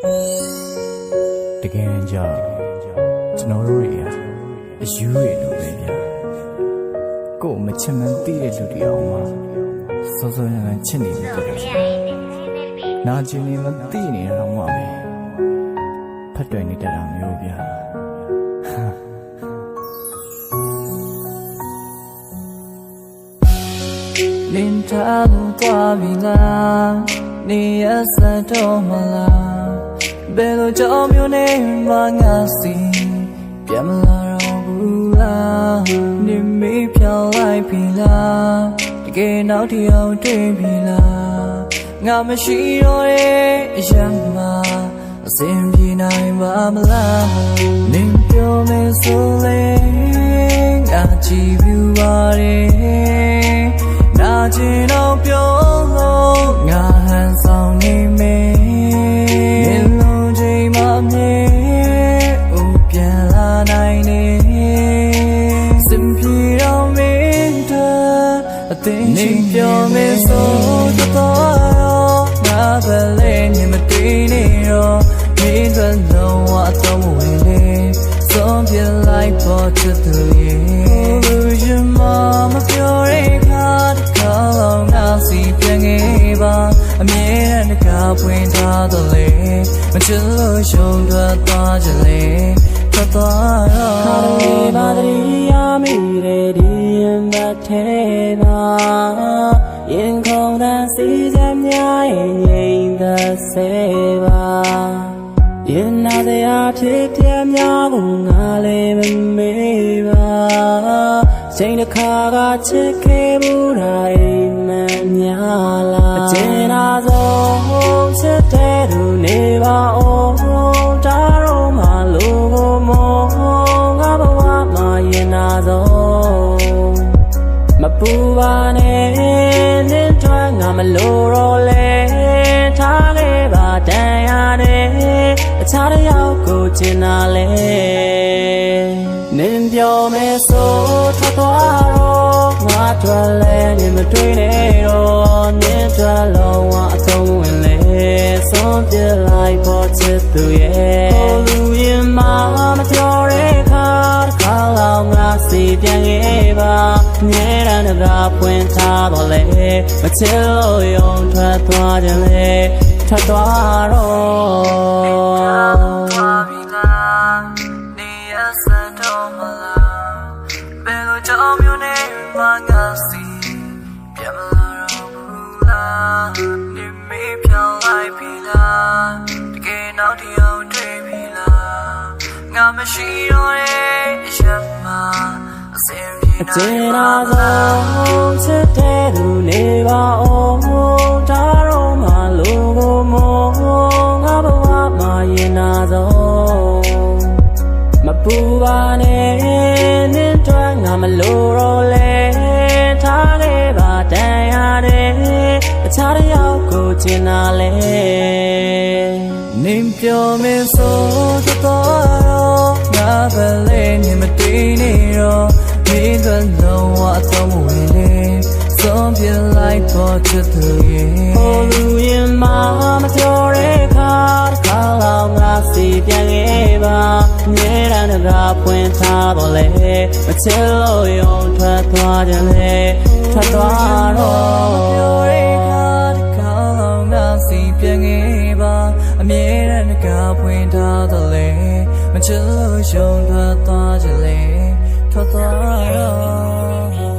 တကယ်ကြောင့်ကျွန်တော်တို့တွေအယူရလို့ပဲဗျာကို့မချင်မှန်းသိတဲ့လူတွေအောင်မှာစောစောရမ်းချစ်နေပြီတဲ့နာကျင်နေမသိနေတော့မှပဲဖတ်တွေ့နေတတ်တာမျိုးဗျာလင်းထားလို့သွားပြီလားနေရစတော့မလားဘယ်လိုကြောင့်မျိုးနဲ့မှငါစီပြန်မလာတော့ဘူးလားနေမေးဖြောင်းလိုက်ပြီလားတကယ်နောက်တစ်ယောက်တွေ့ပြီလားငါမရှိတော့တဲ့အရာမှအစင်ပြေနိုင်ပါမလားနေပြောမယ်ဆိုလေငါကြည့်ပြီးပါတယ်နာကျင်တော့ပြောလို့ငါဟန်ဆောင်နေမယ်နေလုံးချိန်မှမြေဦးပြန်လာနိုင်နေစင်ပြေတော့မင်းတို့အသိနေပြောမယ်ဆိုတော့ငါပဲလေနေမတည်နေတော့မင်းတို့လုံးဝတော့မဝင်လေဆုံးပြလိုက်ပေါ်ချစ်သူရဲ့လူရှင်မမပြောရစီပြန်ခဲ့ပါအမြဲတမ်းတကားပွင့်ထားတော့လေမချစ်လို့ရှုံးထွက်သွားကြလေထွက်သွားတော့ခါလေးပါတည်းရမိတဲ့ဒီရင်မထဲပါရင်ခုန်တဲ့စီစမ်းများရင်ငြိမ်သက်စေပါရင်နာတဲ့အဖြစ်ပြများကိုငါလည်းမမေ့ပါချိန်တစ်ခါကချစ်ခဲ့ဘူးတိုင်းမှန်များလားအကျဉ်းသာဆုံးချစ်တဲ့သူနေပါအောင်ဒါတော့မှလို့ကိုမောငါဘဝမှာရင်သာဆုံးမပူပါနဲ့နဲ့တွေ့ငါမလို့တော့လဲထားခဲ့ပါတန်ရတယ်အခြားတစ်ယောက်ကိုချင်တာလဲနင်ပြောမယ်ဆိုထွက်သွားတော့ငါထွက်လဲနေမတွေ့နေတော့နင်ထွက်လုံးဝအဆုံးဝင်လေဆုံးပြလိုက်ပေါ်ချစ်သူရဲ့လူရင်မပြောတဲ့ခါတစ်ခါလောက်ငါစီပြန်ခဲ့ပါမြဲတမ်းတကားဖွင့်ထားတော့လေမချစ်လို့ယုံထွက်သွားကြလေထွက်သွားတော့ကြောင်မျိုးနဲ့မှငါစီပြန်မလာတော့ဘူးလားနေမေးဖြောင်းလိုက်ပြီလားတကယ်နောက်တစ်ယောက်တွေ့ပြီလားငါမရှိတော့တဲ့အရာမှအစင်ပြေနိုင်ပါလားချစ်တဲ့သူနေပါအောင်ဒါတော့မှလို့ကိုမောငါဘဝမှာရင်နာဆုံးမပူပါနဲ့ငါမလို့တော့လဲထားခဲ့ပါတန်ရတယ်အခြားတစ်ယောက်ကိုချင်တာလဲနင်ပြောမယ်ဆိုတော့ငါပဲလေနေမတည်နေတော့မင်းတို့လုံးဝတော့မဝင်လေဆုံးပြလိုက်ပေါ်ချစ်သူရဲ့ဟိုလူရင်မပြောတဲ့ခါတစ်ခါလောက်ငါစီပြန်ခဲ့ပါမြဲတမ်းတကားဖွင့်ထားတော့လေမချစ်လို့ယုံထွက်သွားကြလေထွက်သွားတော့ပြောတဲ့ခါတစ်ခါလောက်ငါစီပြန်ခဲ့ပါအမြဲတမ်းတကားဖွင့်ထားတော့လေမချစ်လို့ယုံထွက်သွားကြလေထွက်သွားတော့